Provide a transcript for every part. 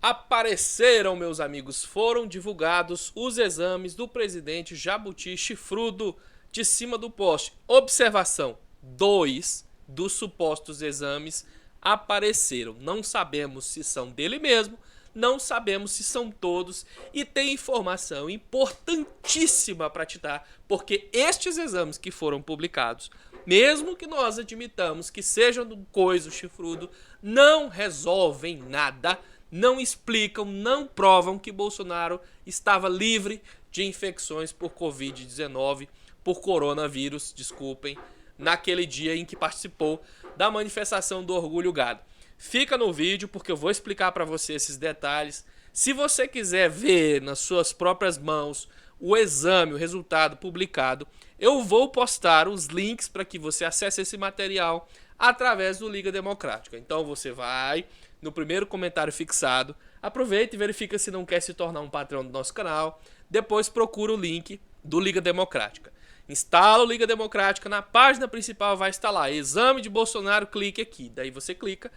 Apareceram, meus amigos, foram divulgados os exames do presidente Jabuti Chifrudo de cima do poste. Observação: 2 dos supostos exames apareceram. Não sabemos se são dele mesmo, não sabemos se são todos, e tem informação importantíssima para te dar, porque estes exames que foram publicados, mesmo que nós admitamos que sejam do coiso chifrudo, não resolvem nada, não explicam, não provam que Bolsonaro estava livre de infecções por Covid-19, por coronavírus, desculpem, naquele dia em que participou da manifestação do Orgulho Gado. Fica no vídeo porque eu vou explicar para você esses detalhes. Se você quiser ver nas suas próprias mãos o exame, o resultado publicado, eu vou postar os links para que você acesse esse material através do Liga Democrática. Então você vai no primeiro comentário fixado, aproveita e verifica se não quer se tornar um patrão do nosso canal, depois procura o link do Liga Democrática. Instala o Liga Democrática, na página principal vai estar lá, exame de Bolsonaro, clique aqui. Daí você clica,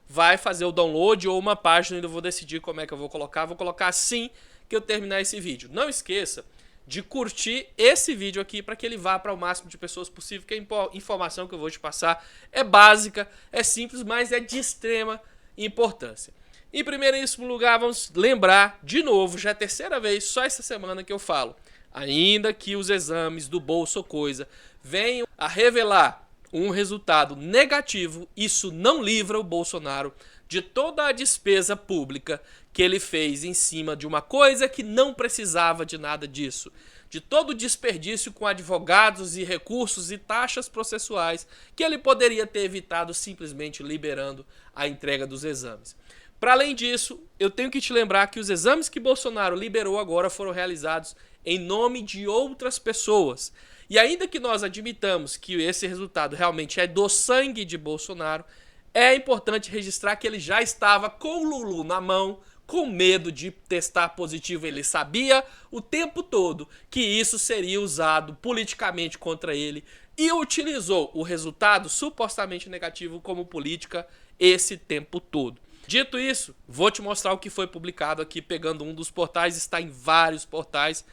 vai fazer o download ou uma página, ainda vou decidir como é que eu vou colocar assim que eu terminar esse vídeo. Não esqueça de curtir esse vídeo aqui para que ele vá para o máximo de pessoas possível, que a informação que eu vou te passar é básica, é simples, mas é de extrema importância. Em primeiríssimo lugar, vamos lembrar de novo, já é a terceira vez, só essa semana que eu falo, ainda que os exames do Bolso Coisa venham a revelar um resultado negativo, isso não livra o Bolsonaro de toda a despesa pública que ele fez em cima de uma coisa que não precisava de nada disso, de todo o desperdício com advogados e recursos e taxas processuais que ele poderia ter evitado simplesmente liberando a entrega dos exames. Para além disso, eu tenho que te lembrar que os exames que Bolsonaro liberou agora foram realizados em nome de outras pessoas. E ainda que nós admitamos que esse resultado realmente é do sangue de Bolsonaro, é importante registrar que ele já estava com o Lulu na mão, com medo de testar positivo. Ele sabia o tempo todo que isso seria usado politicamente contra ele e utilizou o resultado supostamente negativo como política esse tempo todo. Dito isso, vou te mostrar o que foi publicado aqui, pegando um dos portais, está em vários portais.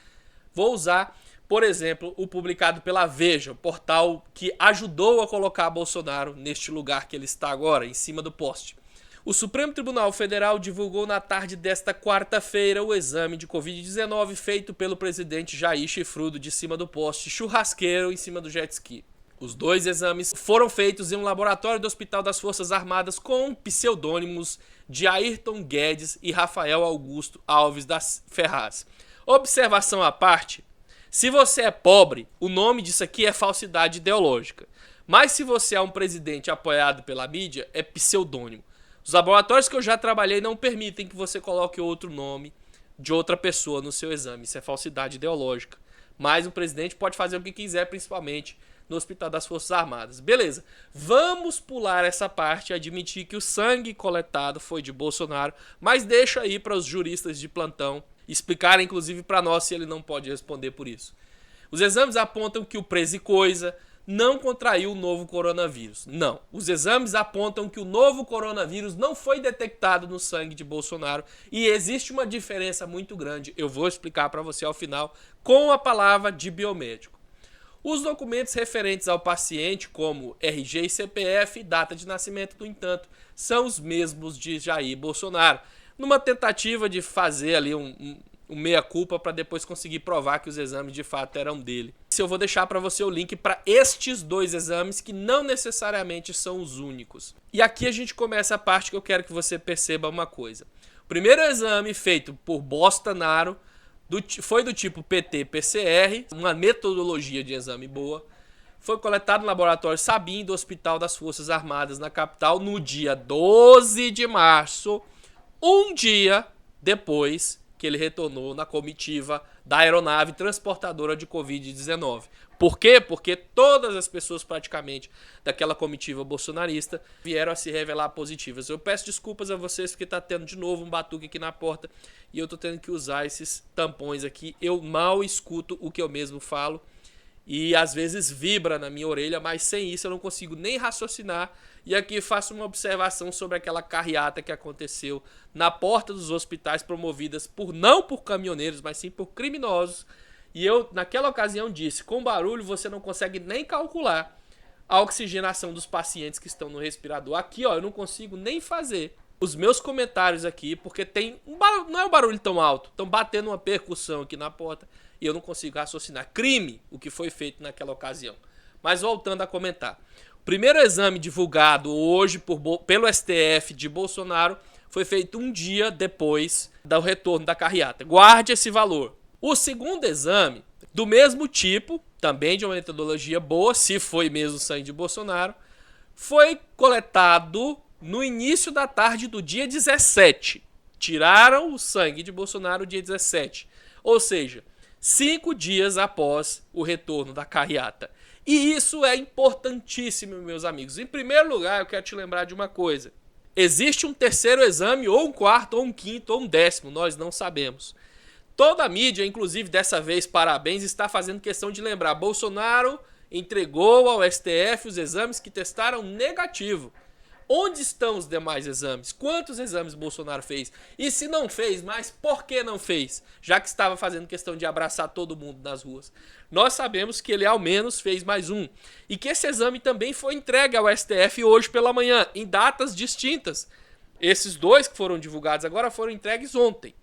Vou usar, por exemplo, o publicado pela Veja, o portal que ajudou a colocar Bolsonaro neste lugar que ele está agora, em cima do poste. O Supremo Tribunal Federal divulgou na tarde desta quarta-feira o exame de Covid-19 feito pelo presidente Jair Chifrudo de cima do poste churrasqueiro em cima do jet ski. Os 2 exames foram feitos em um laboratório do Hospital das Forças Armadas com pseudônimos de Ayrton Guedes e Rafael Augusto Alves das Ferraz. Observação à parte, se você é pobre, o nome disso aqui é falsidade ideológica. Mas se você é um presidente apoiado pela mídia, é pseudônimo. Os laboratórios que eu já trabalhei não permitem que você coloque outro nome de outra pessoa no seu exame. Isso é falsidade ideológica. Mas o presidente pode fazer o que quiser, principalmente no Hospital das Forças Armadas. Beleza, vamos pular essa parte e admitir que o sangue coletado foi de Bolsonaro, mas deixa aí para os juristas de plantão explicarem, inclusive para nós, se ele não pode responder por isso. Os exames apontam que o Prezi Coisa não contraiu o novo coronavírus. Não, os exames apontam que o novo coronavírus não foi detectado no sangue de Bolsonaro e existe uma diferença muito grande, eu vou explicar para você ao final, com a palavra de biomédico. Os documentos referentes ao paciente, como RG e CPF e data de nascimento, no entanto, são os mesmos de Jair Bolsonaro, numa tentativa de fazer ali um meia-culpa para depois conseguir provar que os exames de fato eram dele. Eu vou deixar para você o link para estes 2 exames que não necessariamente são os únicos. E aqui a gente começa a parte que eu quero que você perceba uma coisa. O primeiro exame feito por Bolsonaro foi do tipo PT-PCR, uma metodologia de exame boa. Foi coletado no laboratório Sabin do Hospital das Forças Armadas na capital no dia 12 de março, um dia depois que ele retornou na comitiva da aeronave transportadora de Covid-19. Por quê? Porque todas as pessoas praticamente daquela comitiva bolsonarista vieram a se revelar positivas. Eu peço desculpas a vocês porque está tendo de novo um batuque aqui na porta e eu estou tendo que usar esses tampões aqui. Eu mal escuto o que eu mesmo falo e às vezes vibra na minha orelha, mas sem isso eu não consigo nem raciocinar. E aqui faço uma observação sobre aquela carreata que aconteceu na porta dos hospitais, promovidas não por caminhoneiros, mas sim por criminosos. E eu, naquela ocasião, disse, com barulho você não consegue nem calcular a oxigenação dos pacientes que estão no respirador. Aqui, ó, eu não consigo nem fazer os meus comentários aqui, porque tem não é um barulho tão alto, estão batendo uma percussão aqui na porta e eu não consigo raciocinar. Crime o que foi feito naquela ocasião. Mas voltando a comentar. O primeiro exame divulgado hoje pelo STF de Bolsonaro foi feito um dia depois do retorno da carreata. Guarde esse valor. O segundo exame, do mesmo tipo, também de uma metodologia boa, se foi mesmo sangue de Bolsonaro, foi coletado no início da tarde do dia 17. Tiraram o sangue de Bolsonaro no dia 17. Ou seja, 5 dias após o retorno da carreata. E isso é importantíssimo, meus amigos. Em primeiro lugar, eu quero te lembrar de uma coisa. Existe um terceiro exame, ou um quarto, ou um quinto, ou um décimo, nós não sabemos. Toda a mídia, inclusive dessa vez, parabéns, está fazendo questão de lembrar. Bolsonaro entregou ao STF os exames que testaram negativo. Onde estão os demais exames? Quantos exames Bolsonaro fez? E se não fez, mas por que não fez? Já que estava fazendo questão de abraçar todo mundo nas ruas. Nós sabemos que ele ao menos fez mais um. E que esse exame também foi entregue ao STF hoje pela manhã, em datas distintas. Esses dois que foram divulgados agora foram entregues ontem.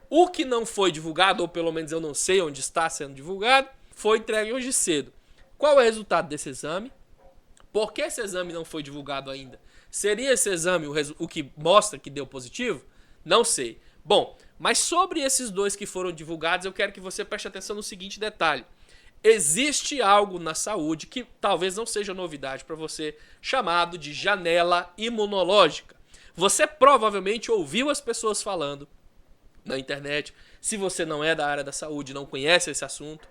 O que não foi divulgado, ou pelo menos eu não sei onde está sendo divulgado, foi entregue hoje cedo. Qual é o resultado desse exame? Por que esse exame não foi divulgado ainda? Seria esse exame o que mostra que deu positivo? Não sei. Bom, mas sobre esses dois que foram divulgados, eu quero que você preste atenção no seguinte detalhe. Existe algo na saúde que talvez não seja novidade para você, chamado de janela imunológica. Você provavelmente ouviu as pessoas falando na internet, se você não é da área da saúde, não conhece esse assunto,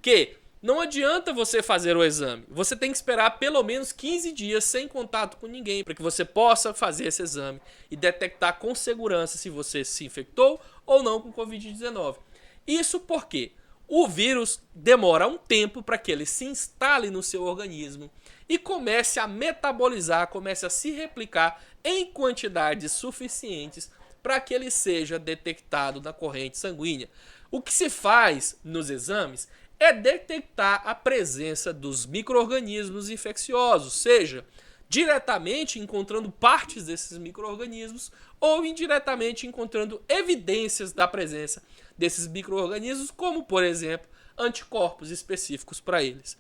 que não adianta você fazer o exame. Você tem que esperar pelo menos 15 dias sem contato com ninguém para que você possa fazer esse exame e detectar com segurança se você se infectou ou não com Covid-19. Isso porque o vírus demora um tempo para que ele se instale no seu organismo e comece a metabolizar, comece a se replicar em quantidades suficientes para que ele seja detectado na corrente sanguínea. O que se faz nos exames é detectar a presença dos micro-organismos infecciosos, seja diretamente encontrando partes desses micro-organismos ou indiretamente encontrando evidências da presença desses micro-organismos, como, por exemplo, anticorpos específicos para eles.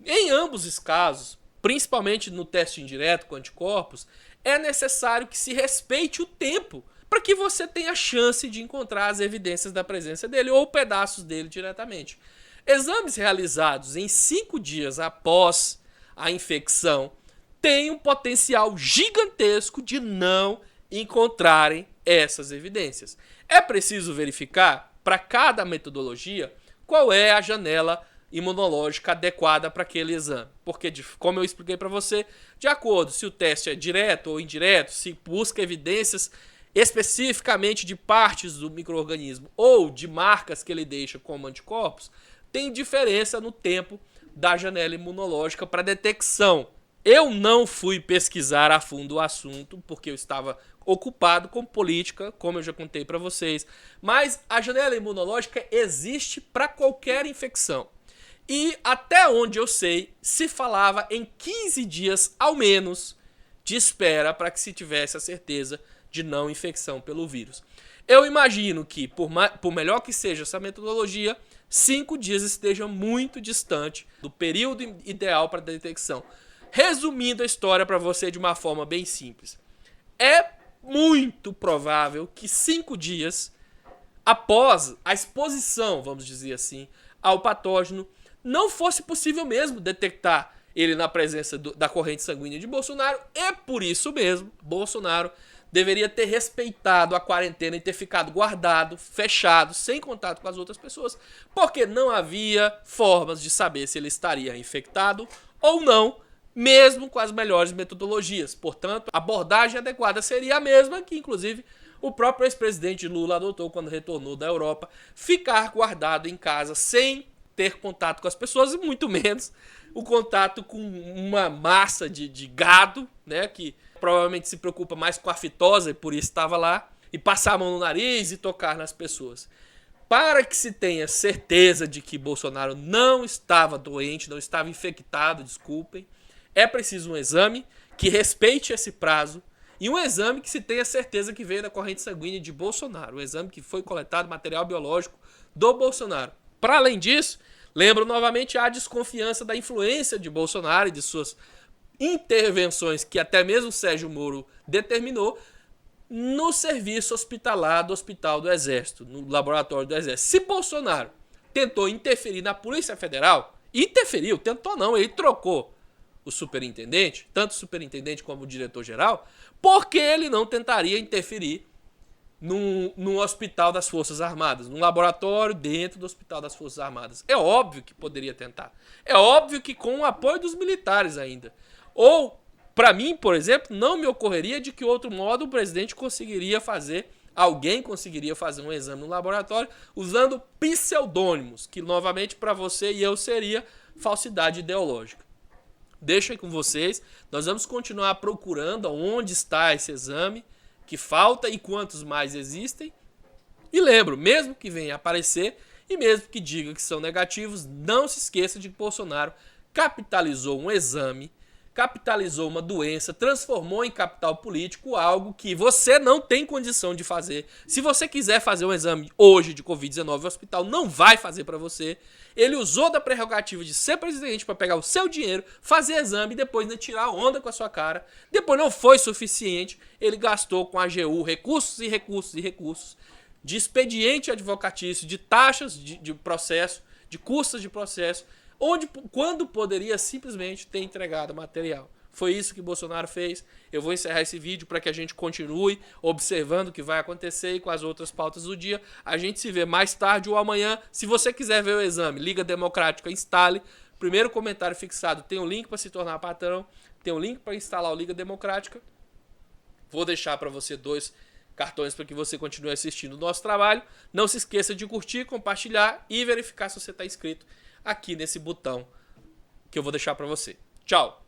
Em ambos os casos, principalmente no teste indireto com anticorpos, é necessário que se respeite o tempo para que você tenha chance de encontrar as evidências da presença dele ou pedaços dele diretamente. Exames realizados em 5 dias após a infecção têm um potencial gigantesco de não encontrarem essas evidências. É preciso verificar, para cada metodologia, qual é a janela imunológica adequada para aquele exame. Porque, como eu expliquei para você, de acordo se o teste é direto ou indireto, se busca evidências especificamente de partes do micro-organismo ou de marcas que ele deixa como anticorpos, tem diferença no tempo da janela imunológica para detecção. Eu não fui pesquisar a fundo o assunto, porque eu estava ocupado com política, como eu já contei para vocês. Mas a janela imunológica existe para qualquer infecção. E até onde eu sei, se falava em 15 dias ao menos de espera para que se tivesse a certeza de não infecção pelo vírus. Eu imagino que, por melhor que seja essa metodologia, 5 dias esteja muito distante do período ideal para detecção. Resumindo a história para você de uma forma bem simples. É muito provável que 5 dias após a exposição, vamos dizer assim, ao patógeno, não fosse possível mesmo detectar ele na presença da corrente sanguínea de Bolsonaro. E por isso mesmo, Bolsonaro deveria ter respeitado a quarentena e ter ficado guardado, fechado, sem contato com as outras pessoas, porque não havia formas de saber se ele estaria infectado ou não, mesmo com as melhores metodologias. Portanto, a abordagem adequada seria a mesma que, inclusive, o próprio ex-presidente Lula adotou quando retornou da Europa, ficar guardado em casa sem ter contato com as pessoas e muito menos o contato com uma massa de gado, né, que provavelmente se preocupa mais com a fitose e por isso estava lá, e passar a mão no nariz e tocar nas pessoas. Para que se tenha certeza de que Bolsonaro não estava doente, não estava infectado, desculpem, é preciso um exame que respeite esse prazo e um exame que se tenha certeza que veio da corrente sanguínea de Bolsonaro, um exame que foi coletado material biológico do Bolsonaro. Para além disso, lembro novamente a desconfiança da influência de Bolsonaro e de suas intervenções que até mesmo Sérgio Moro determinou no serviço hospitalar do Hospital do Exército, no laboratório do Exército. Se Bolsonaro tentou interferir na Polícia Federal, interferiu, tentou não, ele trocou o superintendente, tanto o superintendente como o diretor-geral, porque ele não tentaria interferir num hospital das Forças Armadas, num laboratório dentro do Hospital das Forças Armadas. É óbvio que poderia tentar. É óbvio que com o apoio dos militares ainda. Ou, para mim, por exemplo, não me ocorreria de que outro modo o presidente alguém conseguiria fazer um exame no laboratório usando pseudônimos, que novamente para você e eu seria falsidade ideológica. Deixo aí com vocês, nós vamos continuar procurando onde está esse exame que falta e quantos mais existem. E lembro, mesmo que venha aparecer e mesmo que diga que são negativos, não se esqueça de que Bolsonaro capitalizou um exame, capitalizou uma doença, transformou em capital político algo que você não tem condição de fazer. Se você quiser fazer um exame hoje de Covid-19, o hospital não vai fazer para você. Ele usou da prerrogativa de ser presidente para pegar o seu dinheiro, fazer exame e depois tirar onda com a sua cara. Depois não foi suficiente, ele gastou com a AGU recursos e recursos e recursos de expediente advocatício, de taxas de processo, de custas de processo, quando poderia simplesmente ter entregado material. Foi isso que Bolsonaro fez. Eu vou encerrar esse vídeo para que a gente continue observando o que vai acontecer e com as outras pautas do dia. A gente se vê mais tarde ou amanhã. Se você quiser ver o exame, Liga Democrática, instale. Primeiro comentário fixado, tem um link para se tornar patrão, tem um link para instalar o Liga Democrática. Vou deixar para você 2 cartões para que você continue assistindo o nosso trabalho. Não se esqueça de curtir, compartilhar e verificar se você está inscrito aqui nesse botão que eu vou deixar para você. Tchau!